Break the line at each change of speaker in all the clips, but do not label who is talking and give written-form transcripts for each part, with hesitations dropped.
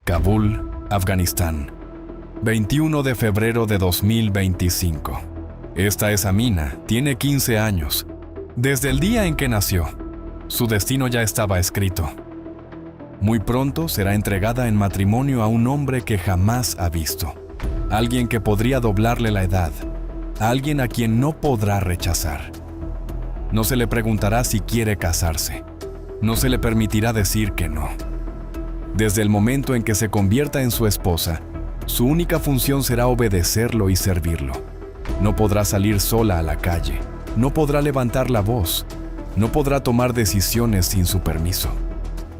Kabul, Afganistán, 21 de febrero de 2025. Esta es Amina, tiene 15 años. Desde el día en que nació, su destino ya estaba escrito. Muy pronto será entregada en matrimonio a un hombre que jamás ha visto. Alguien que podría doblarle la edad. Alguien a quien no podrá rechazar. No se le preguntará si quiere casarse. No se le permitirá decir que no. Desde el momento en que se convierta en su esposa, su única función será obedecerlo y servirlo. No podrá salir sola a la calle. No podrá levantar la voz. No podrá tomar decisiones sin su permiso.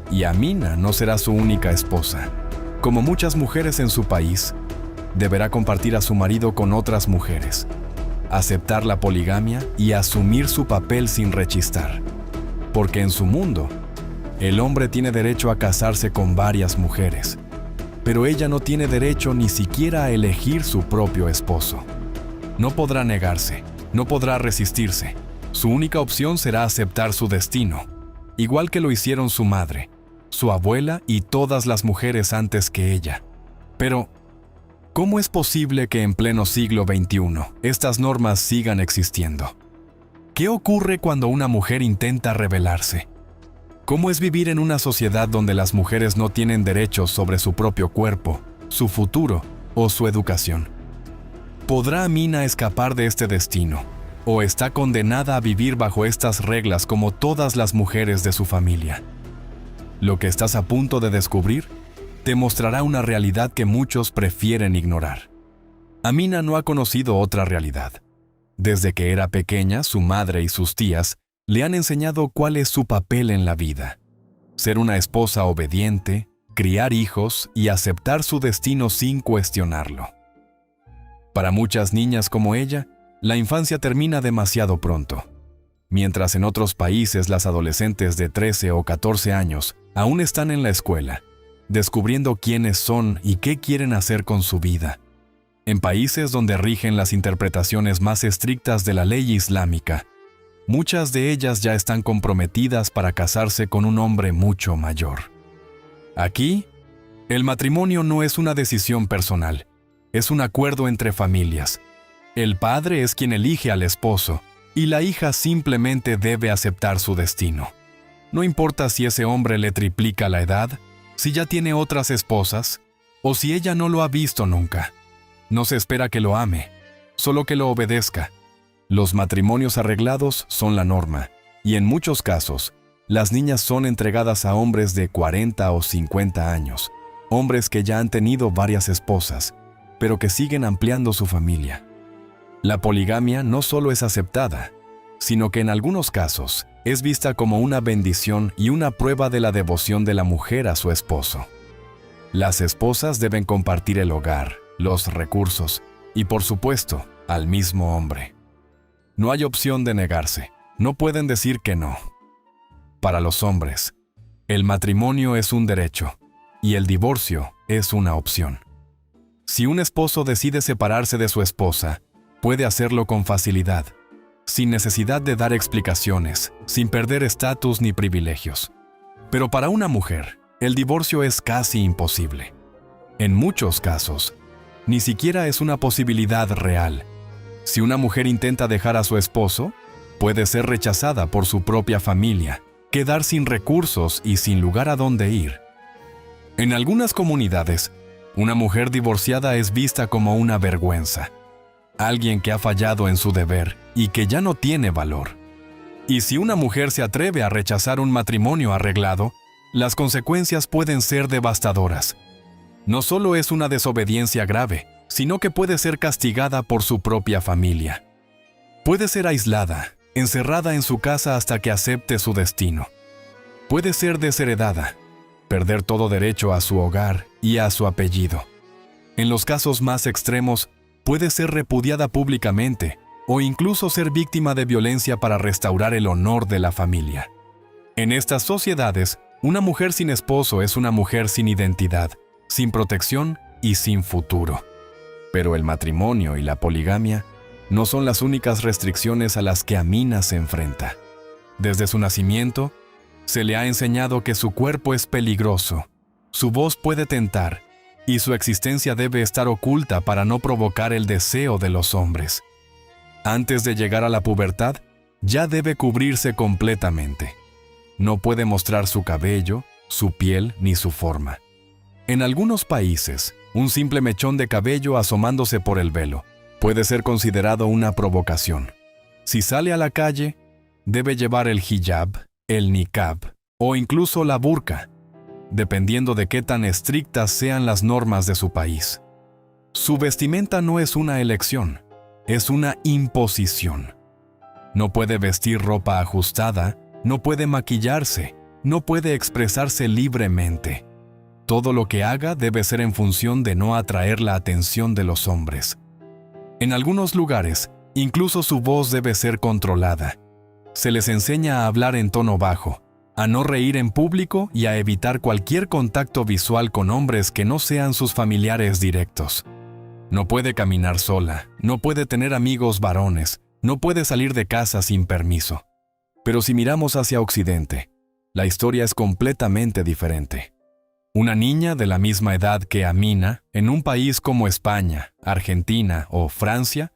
Y Amina no será su única esposa. Como muchas mujeres en su país, deberá compartir a su marido con otras mujeres, aceptar la poligamia y asumir su papel sin rechistar. Porque en su mundo, el hombre tiene derecho a casarse con varias mujeres, pero ella no tiene derecho ni siquiera a elegir su propio esposo. No podrá negarse, no podrá resistirse. Su única opción será aceptar su destino, igual que lo hicieron su madre, su abuela y todas las mujeres antes que ella. Pero, ¿cómo es posible que en pleno siglo XXI estas normas sigan existiendo? ¿Qué ocurre cuando una mujer intenta rebelarse? ¿Cómo es vivir en una sociedad donde las mujeres no tienen derechos sobre su propio cuerpo, su futuro o su educación? ¿Podrá Amina escapar de este destino? ¿O está condenada a vivir bajo estas reglas como todas las mujeres de su familia? Lo que estás a punto de descubrir te mostrará una realidad que muchos prefieren ignorar. Amina no ha conocido otra realidad. Desde que era pequeña, su madre y sus tías le han enseñado cuál es su papel en la vida. Ser una esposa obediente, criar hijos y aceptar su destino sin cuestionarlo. Para muchas niñas como ella, la infancia termina demasiado pronto. Mientras en otros países las adolescentes de 13 o 14 años aún están en la escuela, descubriendo quiénes son y qué quieren hacer con su vida. En países donde rigen las interpretaciones más estrictas de la ley islámica, muchas de ellas ya están comprometidas para casarse con un hombre mucho mayor. Aquí, el matrimonio no es una decisión personal, es un acuerdo entre familias. El padre es quien elige al esposo, y la hija simplemente debe aceptar su destino. No importa si ese hombre le triplica la edad, si ya tiene otras esposas, o si ella no lo ha visto nunca. No se espera que lo ame, solo que lo obedezca. Los matrimonios arreglados son la norma, y en muchos casos, las niñas son entregadas a hombres de 40 o 50 años, hombres que ya han tenido varias esposas, pero que siguen ampliando su familia. La poligamia no solo es aceptada, sino que en algunos casos es vista como una bendición y una prueba de la devoción de la mujer a su esposo. Las esposas deben compartir el hogar, los recursos y, por supuesto, al mismo hombre. No hay opción de negarse, no pueden decir que no. Para los hombres, el matrimonio es un derecho y el divorcio es una opción. Si un esposo decide separarse de su esposa, puede hacerlo con facilidad, sin necesidad de dar explicaciones, sin perder estatus ni privilegios. Pero para una mujer, el divorcio es casi imposible. En muchos casos, ni siquiera es una posibilidad real. Si una mujer intenta dejar a su esposo, puede ser rechazada por su propia familia, quedar sin recursos y sin lugar a dónde ir. En algunas comunidades, una mujer divorciada es vista como una vergüenza, alguien que ha fallado en su deber y que ya no tiene valor. Y si una mujer se atreve a rechazar un matrimonio arreglado, las consecuencias pueden ser devastadoras. No solo es una desobediencia grave, sino que puede ser castigada por su propia familia. Puede ser aislada, encerrada en su casa hasta que acepte su destino. Puede ser desheredada, perder todo derecho a su hogar y a su apellido. En los casos más extremos, puede ser repudiada públicamente o incluso ser víctima de violencia para restaurar el honor de la familia. En estas sociedades, una mujer sin esposo es una mujer sin identidad, sin protección y sin futuro. Pero el matrimonio y la poligamia no son las únicas restricciones a las que Amina se enfrenta. Desde su nacimiento, se le ha enseñado que su cuerpo es peligroso, Su voz puede tentar, y su existencia debe estar oculta para no provocar el deseo de los hombres. Antes de llegar a la pubertad, ya debe cubrirse completamente. No puede mostrar su cabello, su piel ni su forma. En algunos países, un simple mechón de cabello asomándose por el velo puede ser considerado una provocación. Si sale a la calle, debe llevar el hijab, el niqab o incluso la burka, dependiendo de qué tan estrictas sean las normas de su país. Su vestimenta no es una elección, es una imposición. No puede vestir ropa ajustada, no puede maquillarse, no puede expresarse libremente. Todo lo que haga debe ser en función de no atraer la atención de los hombres. En algunos lugares, incluso su voz debe ser controlada. Se les enseña a hablar en tono bajo, a no reír en público y a evitar cualquier contacto visual con hombres que no sean sus familiares directos. No puede caminar sola, no puede tener amigos varones, no puede salir de casa sin permiso. Pero si miramos hacia Occidente, la historia es completamente diferente. Una niña de la misma edad que Amina, en un país como España, Argentina o Francia,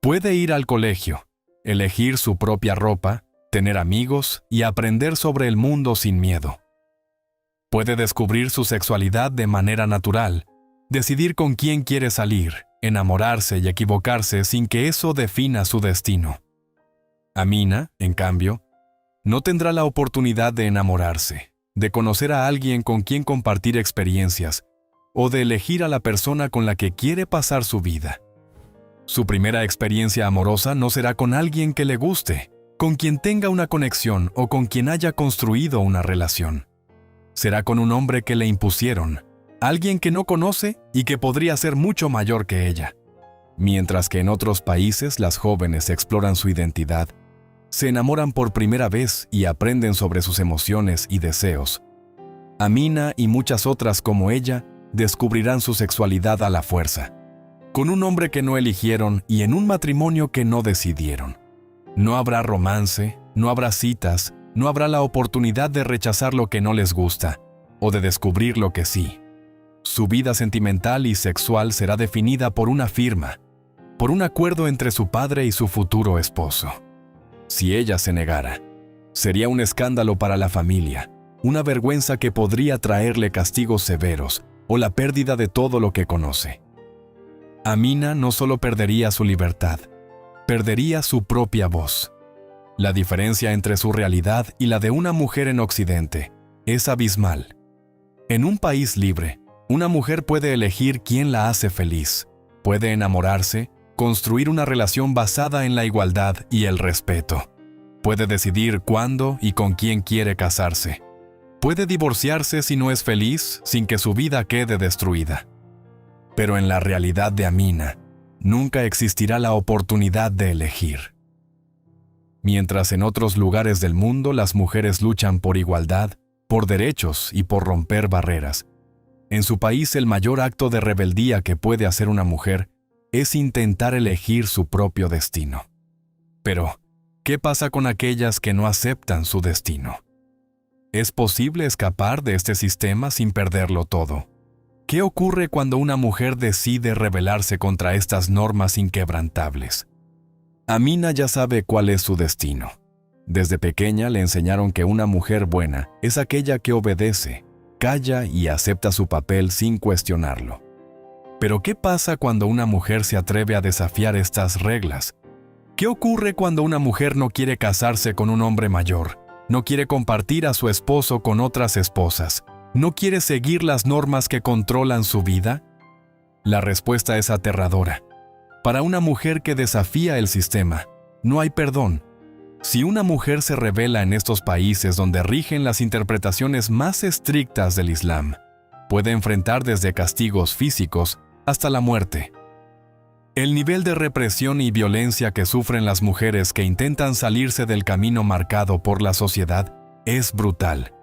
puede ir al colegio, elegir su propia ropa, tener amigos y aprender sobre el mundo sin miedo. Puede descubrir su sexualidad de manera natural, decidir con quién quiere salir, enamorarse y equivocarse sin que eso defina su destino. Amina, en cambio, no tendrá la oportunidad de enamorarse, de conocer a alguien con quien compartir experiencias o de elegir a la persona con la que quiere pasar su vida. Su primera experiencia amorosa no será con alguien que le guste, con quien tenga una conexión o con quien haya construido una relación. Será con un hombre que le impusieron, alguien que no conoce y que podría ser mucho mayor que ella. Mientras que en otros países las jóvenes exploran su identidad, se enamoran por primera vez y aprenden sobre sus emociones y deseos. Amina y muchas otras como ella descubrirán su sexualidad a la fuerza, con un hombre que no eligieron y en un matrimonio que no decidieron. No habrá romance, no habrá citas, no habrá la oportunidad de rechazar lo que no les gusta o de descubrir lo que sí. Su vida sentimental y sexual será definida por una firma, por un acuerdo entre su padre y su futuro esposo. Si ella se negara, sería un escándalo para la familia, una vergüenza que podría traerle castigos severos o la pérdida de todo lo que conoce. Amina no solo perdería su libertad, perdería su propia voz. La diferencia entre su realidad y la de una mujer en Occidente es abismal. En un país libre, una mujer puede elegir quién la hace feliz, puede enamorarse, construir una relación basada en la igualdad y el respeto. Puede decidir cuándo y con quién quiere casarse. Puede divorciarse si no es feliz, sin que su vida quede destruida. Pero en la realidad de Amina, nunca existirá la oportunidad de elegir. Mientras en otros lugares del mundo las mujeres luchan por igualdad, por derechos y por romper barreras, en su país el mayor acto de rebeldía que puede hacer una mujer es intentar elegir su propio destino. Pero, ¿qué pasa con aquellas que no aceptan su destino? ¿Es posible escapar de este sistema sin perderlo todo? ¿Qué ocurre cuando una mujer decide rebelarse contra estas normas inquebrantables? Amina ya sabe cuál es su destino. Desde pequeña le enseñaron que una mujer buena es aquella que obedece, calla y acepta su papel sin cuestionarlo. Pero ¿qué pasa cuando una mujer se atreve a desafiar estas reglas? ¿Qué ocurre cuando una mujer no quiere casarse con un hombre mayor, no quiere compartir a su esposo con otras esposas, no quiere seguir las normas que controlan su vida? La respuesta es aterradora. Para una mujer que desafía el sistema, no hay perdón. Si una mujer se rebela en estos países donde rigen las interpretaciones más estrictas del Islam, puede enfrentar desde castigos físicos hasta la muerte. El nivel de represión y violencia que sufren las mujeres que intentan salirse del camino marcado por la sociedad es brutal.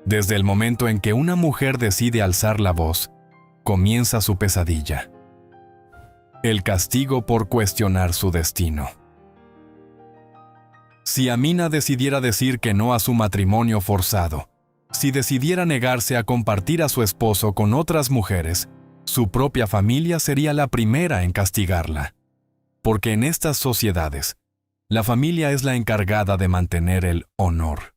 Desde el momento en que una mujer decide alzar la voz, comienza su pesadilla. El castigo por cuestionar su destino. Si Amina decidiera decir que no a su matrimonio forzado, Si decidiera negarse a compartir a su esposo con otras mujeres, su propia familia sería la primera en castigarla. Porque en estas sociedades, la familia es la encargada de mantener el honor.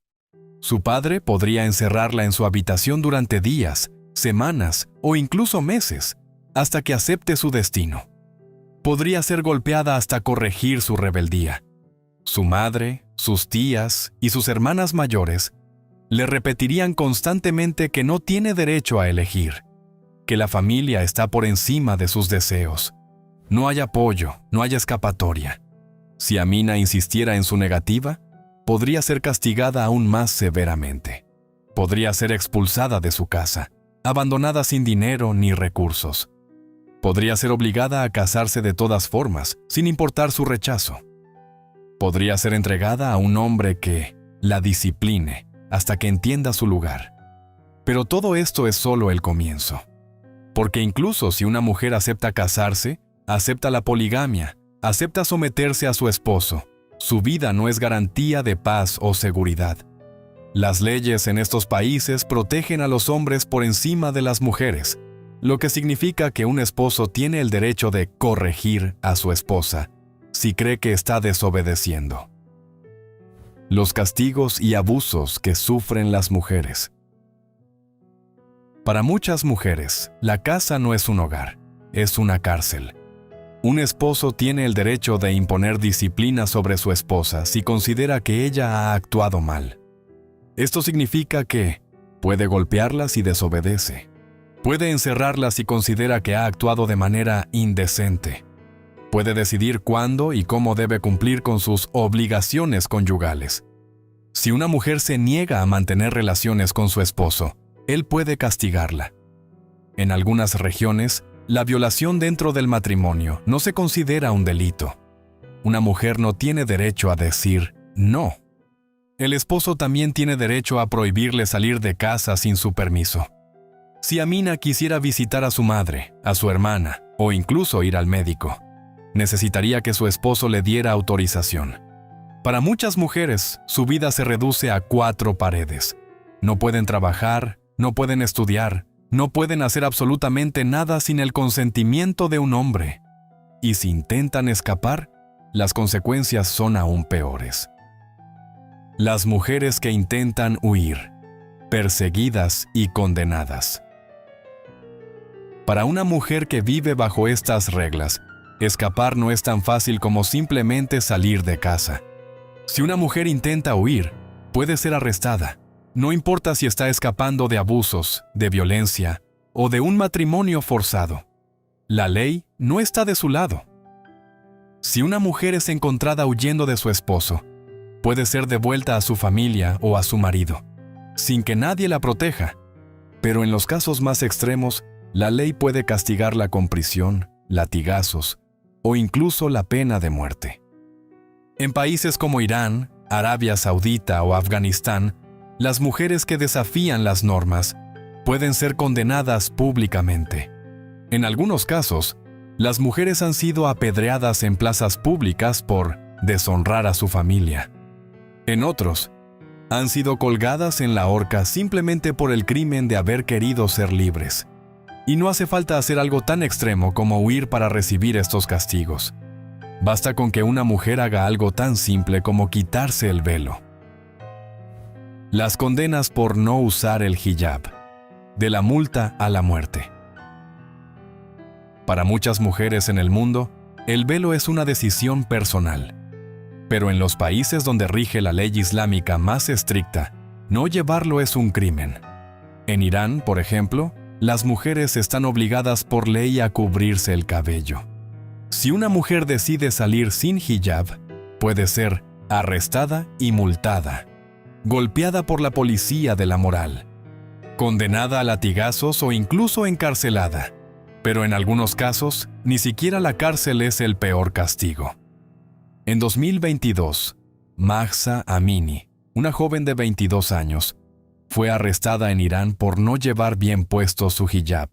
Su padre podría encerrarla en su habitación durante días, semanas o incluso meses, hasta que acepte su destino. Podría ser golpeada hasta corregir su rebeldía. Su madre, sus tías y sus hermanas mayores le repetirían constantemente que no tiene derecho a elegir, que la familia está por encima de sus deseos. No hay apoyo, no hay escapatoria. Si Amina insistiera en su negativa, podría ser castigada aún más severamente. Podría ser expulsada de su casa, abandonada sin dinero ni recursos. Podría ser obligada a casarse de todas formas, sin importar su rechazo. Podría ser entregada a un hombre que la discipline hasta que entienda su lugar. Pero todo esto es solo el comienzo. Porque incluso si una mujer acepta casarse, acepta la poligamia, acepta someterse a su esposo, su vida no es garantía de paz o seguridad. Las leyes en estos países protegen a los hombres por encima de las mujeres, lo que significa que un esposo tiene el derecho de corregir a su esposa si cree que está desobedeciendo. Los castigos y abusos que sufren las mujeres. Para muchas mujeres, la casa no es un hogar, es una cárcel. Un esposo tiene el derecho de imponer disciplina sobre su esposa si considera que ella ha actuado mal. Esto significa que puede golpearla si desobedece. Puede encerrarla si considera que ha actuado de manera indecente. Puede decidir cuándo y cómo debe cumplir con sus obligaciones conyugales. Si una mujer se niega a mantener relaciones con su esposo, él puede castigarla. En algunas regiones, la violación dentro del matrimonio no se considera un delito. Una mujer no tiene derecho a decir no. El esposo también tiene derecho a prohibirle salir de casa sin su permiso. Si Amina quisiera visitar a su madre, a su hermana o incluso ir al médico, necesitaría que su esposo le diera autorización. Para muchas mujeres, su vida se reduce a 4 paredes. No pueden trabajar, no pueden estudiar, no pueden hacer absolutamente nada sin el consentimiento de un hombre. Y si intentan escapar, las consecuencias son aún peores. Las mujeres que intentan huir, perseguidas y condenadas. Para una mujer que vive bajo estas reglas, escapar no es tan fácil como simplemente salir de casa. Si una mujer intenta huir, puede ser arrestada. No importa si está escapando de abusos, de violencia o de un matrimonio forzado. La ley no está de su lado. Si una mujer es encontrada huyendo de su esposo, puede ser devuelta a su familia o a su marido, sin que nadie la proteja. Pero en los casos más extremos, la ley puede castigarla con prisión, latigazos o incluso la pena de muerte. En países como Irán, Arabia Saudita o Afganistán, las mujeres que desafían las normas pueden ser condenadas públicamente. En algunos casos, las mujeres han sido apedreadas en plazas públicas por deshonrar a su familia. En otros, han sido colgadas en la horca simplemente por el crimen de haber querido ser libres. Y no hace falta hacer algo tan extremo como huir para recibir estos castigos. Basta con que una mujer haga algo tan simple como quitarse el velo. Las condenas por no usar el hijab, de la multa a la muerte. Para muchas mujeres en el mundo, el velo es una decisión personal. Pero en los países donde rige la ley islámica más estricta, no llevarlo es un crimen. En Irán, por ejemplo, las mujeres están obligadas por ley a cubrirse el cabello. Si una mujer decide salir sin hijab, puede ser arrestada y multada, golpeada por la policía de la moral, condenada a latigazos o incluso encarcelada. Pero en algunos casos, ni siquiera la cárcel es el peor castigo. En 2022, Mahsa Amini, una joven de 22 años, fue arrestada en Irán por no llevar bien puesto su hijab.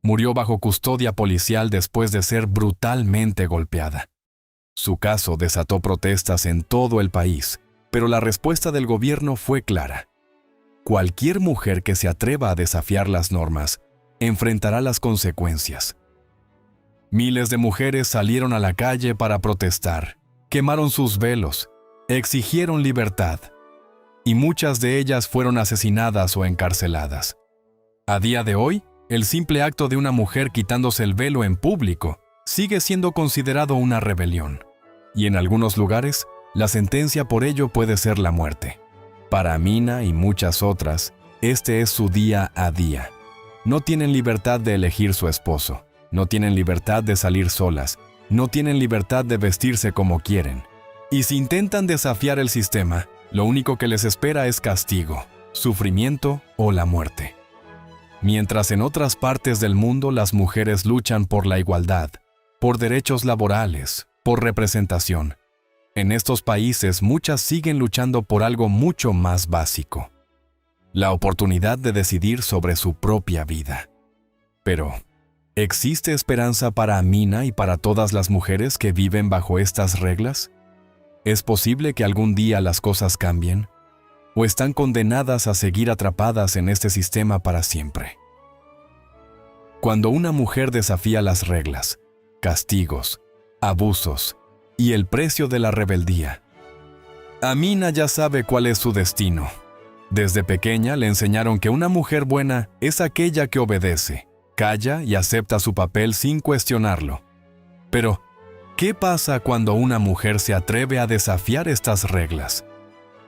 Murió bajo custodia policial después de ser brutalmente golpeada. Su caso desató protestas en todo el país, pero la respuesta del gobierno fue clara. cualquier mujer que se atreva a desafiar las normas enfrentará las consecuencias. Miles de mujeres salieron a la calle para protestar, quemaron sus velos, exigieron libertad, y muchas de ellas fueron asesinadas o encarceladas. A día de hoy, el simple acto de una mujer quitándose el velo en público sigue siendo considerado una rebelión, y en algunos lugares, la sentencia por ello puede ser la muerte. Para Amina y muchas otras, este es su día a día. No tienen libertad de elegir su esposo, no tienen libertad de salir solas, no tienen libertad de vestirse como quieren. Y si intentan desafiar el sistema, lo único que les espera es castigo, sufrimiento o la muerte. Mientras en otras partes del mundo las mujeres luchan por la igualdad, por derechos laborales, por representación, en estos países muchas siguen luchando por algo mucho más básico: la oportunidad de decidir sobre su propia vida. Pero, ¿existe esperanza para Amina y para todas las mujeres que viven bajo estas reglas? ¿Es posible que algún día las cosas cambien? ¿O están condenadas a seguir atrapadas en este sistema para siempre? Cuando una mujer desafía las reglas, castigos, abusos y el precio de la rebeldía, Amina ya sabe cuál es su destino. Desde pequeña le enseñaron que una mujer buena es aquella que obedece, calla y acepta su papel sin cuestionarlo. Pero, ¿qué pasa cuando una mujer se atreve a desafiar estas reglas?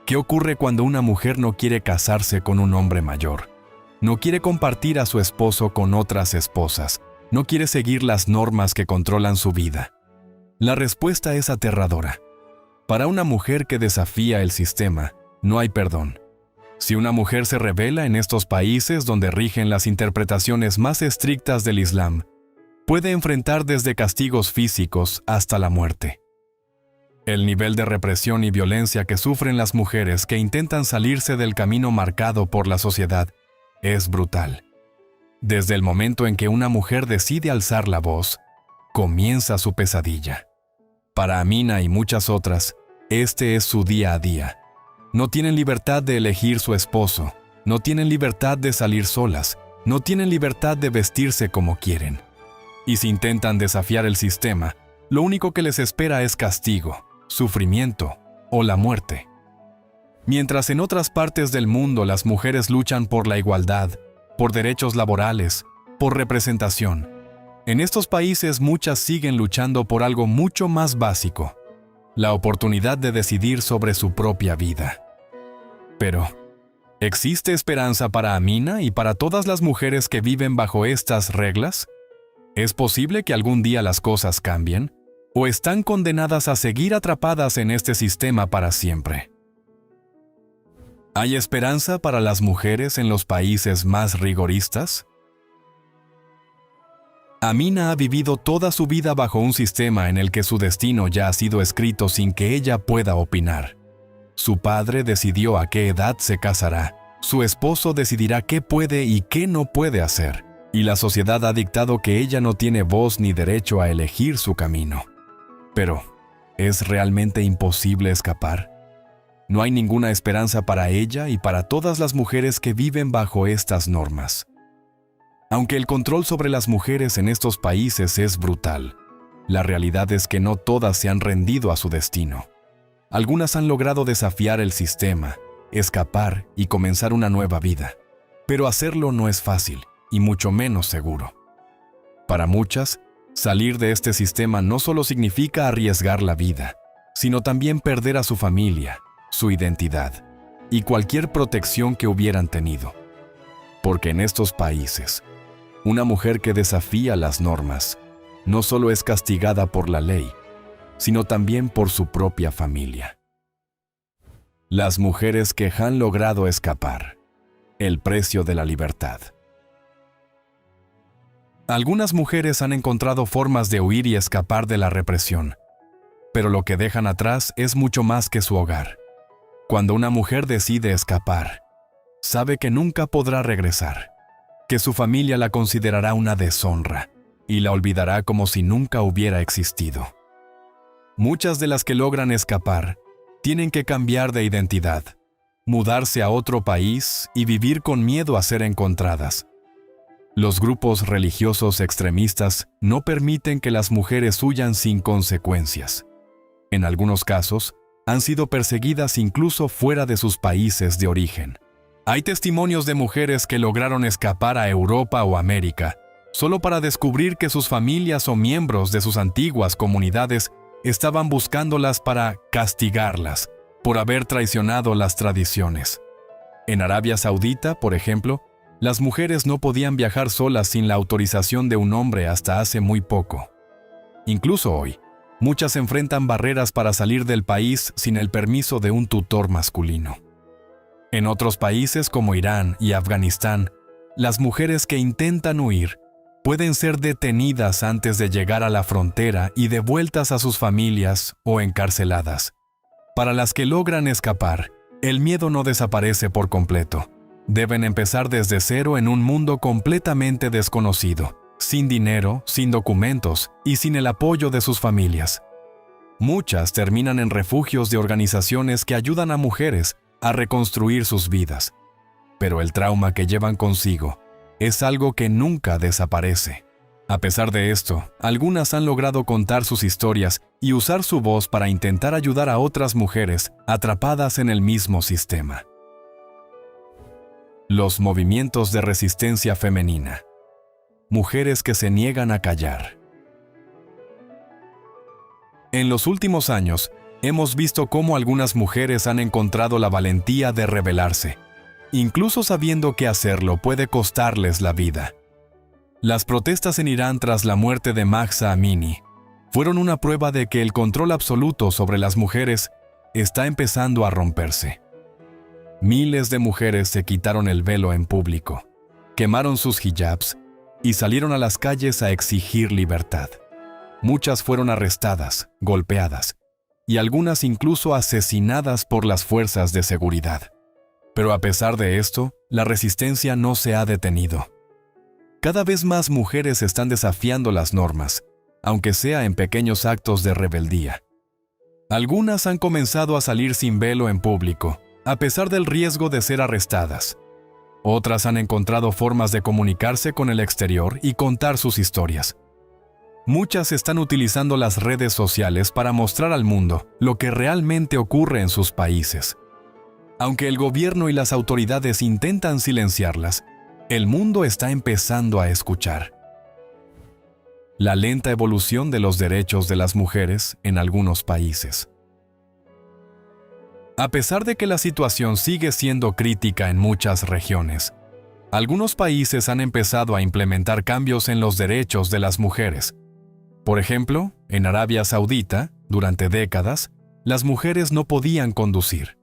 ¿Qué ocurre cuando una mujer no quiere casarse con un hombre mayor? No quiere compartir a su esposo con otras esposas. No quiere seguir las normas que controlan su vida. La respuesta es aterradora. Para una mujer que desafía el sistema, no hay perdón. Si una mujer se rebela en estos países donde rigen las interpretaciones más estrictas del Islam, puede enfrentar desde castigos físicos hasta la muerte. El nivel de represión y violencia que sufren las mujeres que intentan salirse del camino marcado por la sociedad es brutal. Desde el momento en que una mujer decide alzar la voz, comienza su pesadilla. Para Amina y muchas otras, este es su día a día. No tienen libertad de elegir su esposo, no tienen libertad de salir solas, no tienen libertad de vestirse como quieren. Y si intentan desafiar el sistema, lo único que les espera es castigo, sufrimiento o la muerte. Mientras en otras partes del mundo las mujeres luchan por la igualdad, por derechos laborales, por representación, en estos países muchas siguen luchando por algo mucho más básico: la oportunidad de decidir sobre su propia vida. Pero, ¿existe esperanza para Amina y para todas las mujeres que viven bajo estas reglas? ¿Es posible que algún día las cosas cambien? ¿O están condenadas a seguir atrapadas en este sistema para siempre? ¿Hay esperanza para las mujeres en los países más rigoristas? Amina ha vivido toda su vida bajo un sistema en el que su destino ya ha sido escrito sin que ella pueda opinar. Su padre decidió a qué edad se casará, su esposo decidirá qué puede y qué no puede hacer, y la sociedad ha dictado que ella no tiene voz ni derecho a elegir su camino. Pero, ¿es realmente imposible escapar? No hay ninguna esperanza para ella y para todas las mujeres que viven bajo estas normas. Aunque el control sobre las mujeres en estos países es brutal, la realidad es que no todas se han rendido a su destino. Algunas han logrado desafiar el sistema, escapar y comenzar una nueva vida. Pero hacerlo no es fácil, y mucho menos seguro. Para muchas, salir de este sistema no solo significa arriesgar la vida, sino también perder a su familia, su identidad y cualquier protección que hubieran tenido. Porque en estos países, una mujer que desafía las normas no solo es castigada por la ley, sino también por su propia familia. Las mujeres que han logrado escapar. El precio de la libertad. Algunas mujeres han encontrado formas de huir y escapar de la represión, pero lo que dejan atrás es mucho más que su hogar. Cuando una mujer decide escapar, sabe que nunca podrá regresar, que su familia la considerará una deshonra y la olvidará como si nunca hubiera existido. Muchas de las que logran escapar tienen que cambiar de identidad, mudarse a otro país y vivir con miedo a ser encontradas. Los grupos religiosos extremistas no permiten que las mujeres huyan sin consecuencias. En algunos casos, han sido perseguidas incluso fuera de sus países de origen. Hay testimonios de mujeres que lograron escapar a Europa o América, solo para descubrir que sus familias o miembros de sus antiguas comunidades estaban buscándolas para castigarlas por haber traicionado las tradiciones. En Arabia Saudita, por ejemplo, las mujeres no podían viajar solas sin la autorización de un hombre hasta hace muy poco. Incluso hoy, muchas enfrentan barreras para salir del país sin el permiso de un tutor masculino. En otros países como Irán y Afganistán, las mujeres que intentan huir pueden ser detenidas antes de llegar a la frontera y devueltas a sus familias o encarceladas. Para las que logran escapar, el miedo no desaparece por completo. Deben empezar desde cero en un mundo completamente desconocido, sin dinero, sin documentos y sin el apoyo de sus familias. Muchas terminan en refugios de organizaciones que ayudan a mujeres a reconstruir sus vidas. Pero el trauma que llevan consigo es algo que nunca desaparece. A pesar de esto, algunas han logrado contar sus historias y usar su voz para intentar ayudar a otras mujeres atrapadas en el mismo sistema. Los movimientos de resistencia femenina. Mujeres que se niegan a callar. En los últimos años, hemos visto cómo algunas mujeres han encontrado la valentía de rebelarse, incluso sabiendo que hacerlo puede costarles la vida. Las protestas en Irán tras la muerte de Mahsa Amini fueron una prueba de que el control absoluto sobre las mujeres está empezando a romperse. Miles de mujeres se quitaron el velo en público, quemaron sus hijabs y salieron a las calles a exigir libertad. Muchas fueron arrestadas, golpeadas y algunas incluso asesinadas por las fuerzas de seguridad. Pero a pesar de esto, la resistencia no se ha detenido. Cada vez más mujeres están desafiando las normas, aunque sea en pequeños actos de rebeldía. Algunas han comenzado a salir sin velo en público, a pesar del riesgo de ser arrestadas. Otras han encontrado formas de comunicarse con el exterior y contar sus historias. Muchas están utilizando las redes sociales para mostrar al mundo lo que realmente ocurre en sus países. Aunque el gobierno y las autoridades intentan silenciarlas, el mundo está empezando a escuchar. La lenta evolución de los derechos de las mujeres en algunos países. A pesar de que la situación sigue siendo crítica en muchas regiones, algunos países han empezado a implementar cambios en los derechos de las mujeres. Por ejemplo, en Arabia Saudita, durante décadas, las mujeres no podían conducir.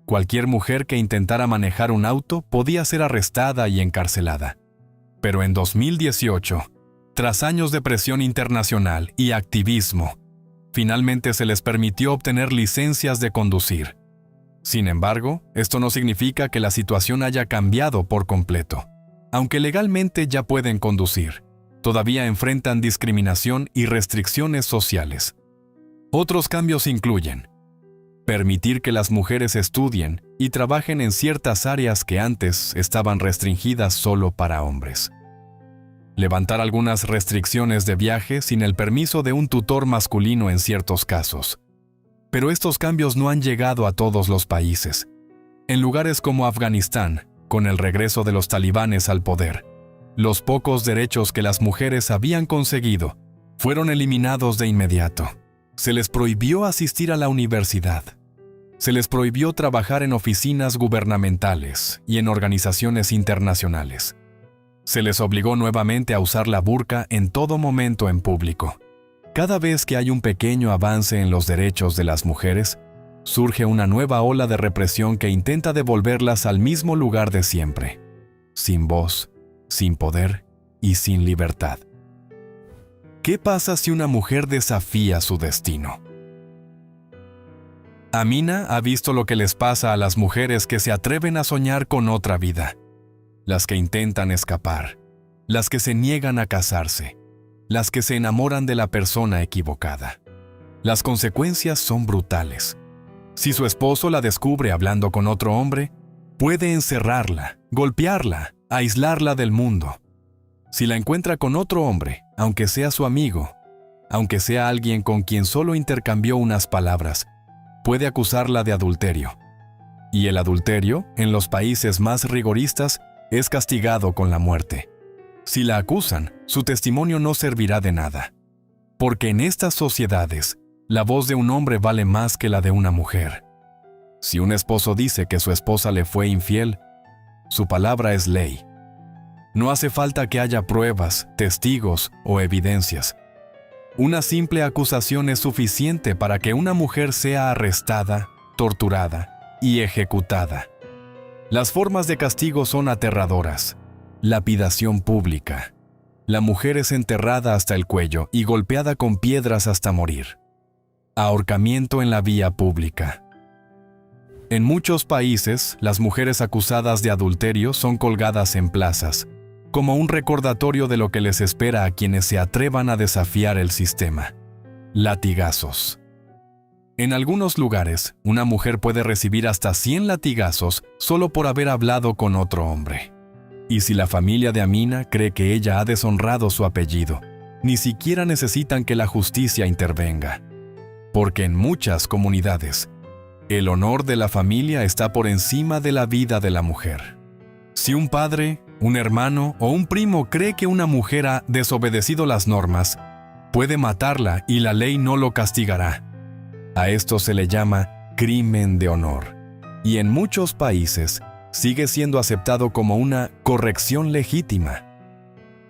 Cualquier mujer que intentara manejar un auto podía ser arrestada y encarcelada. Pero en 2018, tras años de presión internacional y activismo, finalmente se les permitió obtener licencias de conducir. Sin embargo, esto no significa que la situación haya cambiado por completo. Aunque legalmente ya pueden conducir, todavía enfrentan discriminación y restricciones sociales. Otros cambios incluyen permitir que las mujeres estudien y trabajen en ciertas áreas que antes estaban restringidas solo para hombres. Levantar algunas restricciones de viaje sin el permiso de un tutor masculino en ciertos casos. Pero estos cambios no han llegado a todos los países. En lugares como Afganistán, con el regreso de los talibanes al poder, los pocos derechos que las mujeres habían conseguido fueron eliminados de inmediato. Se les prohibió asistir a la universidad. Se les prohibió trabajar en oficinas gubernamentales y en organizaciones internacionales. Se les obligó nuevamente a usar la burka en todo momento en público. Cada vez que hay un pequeño avance en los derechos de las mujeres, surge una nueva ola de represión que intenta devolverlas al mismo lugar de siempre, sin voz, sin poder y sin libertad. ¿Qué pasa si una mujer desafía su destino? Amina ha visto lo que les pasa a las mujeres que se atreven a soñar con otra vida, las que intentan escapar, las que se niegan a casarse, las que se enamoran de la persona equivocada. Las consecuencias son brutales. Si su esposo la descubre hablando con otro hombre, puede encerrarla, golpearla, aislarla del mundo. Si la encuentra con otro hombre, aunque sea su amigo, aunque sea alguien con quien solo intercambió unas palabras, puede acusarla de adulterio. Y el adulterio, en los países más rigoristas, es castigado con la muerte. Si la acusan, su testimonio no servirá de nada. Porque en estas sociedades, la voz de un hombre vale más que la de una mujer. Si un esposo dice que su esposa le fue infiel, su palabra es ley. No hace falta que haya pruebas, testigos o evidencias. Una simple acusación es suficiente para que una mujer sea arrestada, torturada y ejecutada. Las formas de castigo son aterradoras. Lapidación pública. La mujer es enterrada hasta el cuello y golpeada con piedras hasta morir. Ahorcamiento en la vía pública. En muchos países, las mujeres acusadas de adulterio son colgadas en plazas, como un recordatorio de lo que les espera a quienes se atrevan a desafiar el sistema. Latigazos. En algunos lugares, una mujer puede recibir hasta 100 latigazos solo por haber hablado con otro hombre. Y si la familia de Amina cree que ella ha deshonrado su apellido, ni siquiera necesitan que la justicia intervenga. Porque en muchas comunidades, el honor de la familia está por encima de la vida de la mujer. Si un padre, un hermano o un primo cree que una mujer ha desobedecido las normas, puede matarla y la ley no lo castigará. A esto se le llama crimen de honor. Y en muchos países sigue siendo aceptado como una corrección legítima.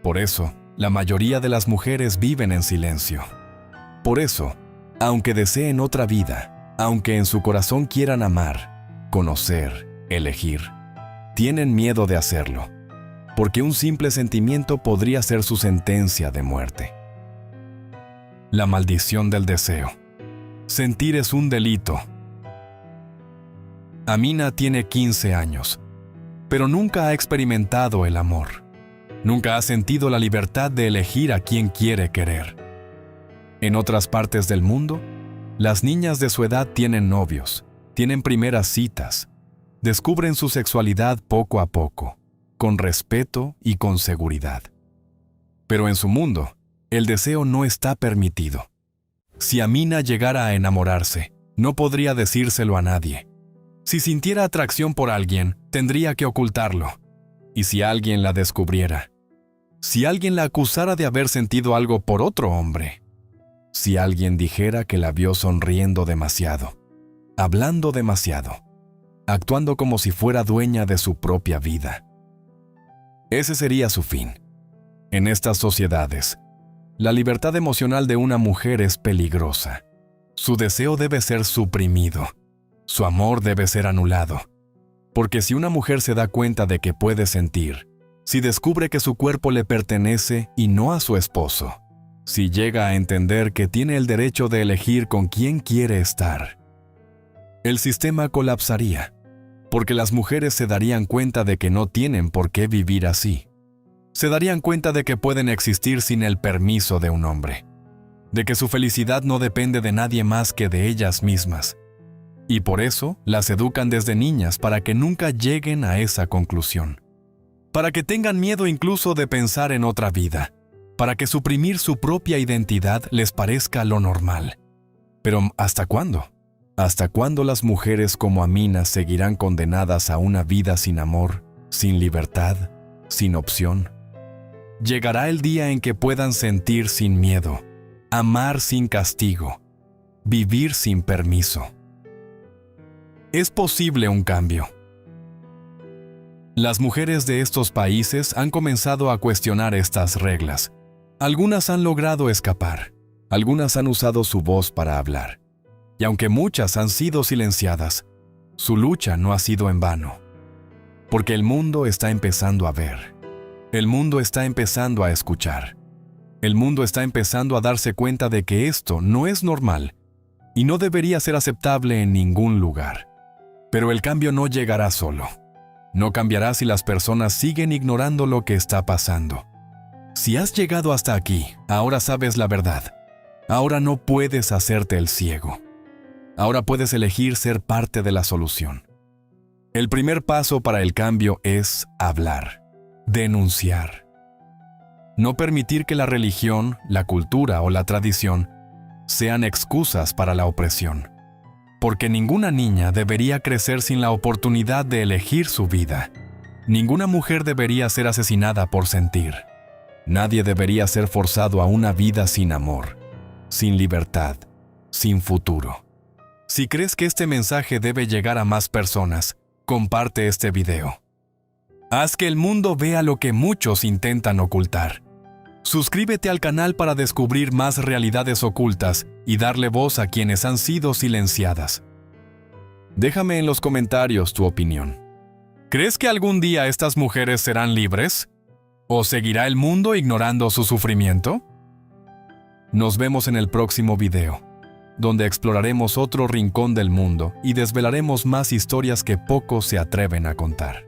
Por eso, la mayoría de las mujeres viven en silencio. Por eso, aunque deseen otra vida, aunque en su corazón quieran amar, conocer, elegir, tienen miedo de hacerlo, porque un simple sentimiento podría ser su sentencia de muerte. La maldición del deseo. Sentir es un delito. Amina tiene 15 años, pero nunca ha experimentado el amor. Nunca ha sentido la libertad de elegir a quien quiere querer. En otras partes del mundo, las niñas de su edad tienen novios, tienen primeras citas, descubren su sexualidad poco a poco, con respeto y con seguridad. Pero en su mundo, el deseo no está permitido. Si Amina llegara a enamorarse, no podría decírselo a nadie. Si sintiera atracción por alguien, tendría que ocultarlo. Y si alguien la descubriera, si alguien la acusara de haber sentido algo por otro hombre, si alguien dijera que la vio sonriendo demasiado, hablando demasiado, actuando como si fuera dueña de su propia vida, ese sería su fin. En estas sociedades, la libertad emocional de una mujer es peligrosa. Su deseo debe ser suprimido. Su amor debe ser anulado. Porque si una mujer se da cuenta de que puede sentir, si descubre que su cuerpo le pertenece y no a su esposo, si llega a entender que tiene el derecho de elegir con quién quiere estar, el sistema colapsaría, porque las mujeres se darían cuenta de que no tienen por qué vivir así. Se darían cuenta de que pueden existir sin el permiso de un hombre, de que su felicidad no depende de nadie más que de ellas mismas. Y por eso las educan desde niñas para que nunca lleguen a esa conclusión. Para que tengan miedo incluso de pensar en otra vida. Para que suprimir su propia identidad les parezca lo normal. Pero ¿hasta cuándo? ¿Hasta cuándo las mujeres como Amina seguirán condenadas a una vida sin amor, sin libertad, sin opción? Llegará el día en que puedan sentir sin miedo, amar sin castigo, vivir sin permiso. Es posible un cambio. Las mujeres de estos países han comenzado a cuestionar estas reglas. Algunas han logrado escapar, algunas han usado su voz para hablar. Y aunque muchas han sido silenciadas, su lucha no ha sido en vano. Porque el mundo está empezando a ver. El mundo está empezando a escuchar. El mundo está empezando a darse cuenta de que esto no es normal y no debería ser aceptable en ningún lugar. Pero el cambio no llegará solo. No cambiará si las personas siguen ignorando lo que está pasando. Si has llegado hasta aquí, ahora sabes la verdad. Ahora no puedes hacerte el ciego. Ahora puedes elegir ser parte de la solución. El primer paso para el cambio es hablar, denunciar. No permitir que la religión, la cultura o la tradición sean excusas para la opresión. Porque ninguna niña debería crecer sin la oportunidad de elegir su vida. Ninguna mujer debería ser asesinada por sentir. Nadie debería ser forzado a una vida sin amor, sin libertad, sin futuro. Si crees que este mensaje debe llegar a más personas, comparte este video. Haz que el mundo vea lo que muchos intentan ocultar. Suscríbete al canal para descubrir más realidades ocultas y darle voz a quienes han sido silenciadas. Déjame en los comentarios tu opinión. ¿Crees que algún día estas mujeres serán libres? ¿O seguirá el mundo ignorando su sufrimiento? Nos vemos en el próximo video, donde exploraremos otro rincón del mundo y desvelaremos más historias que pocos se atreven a contar.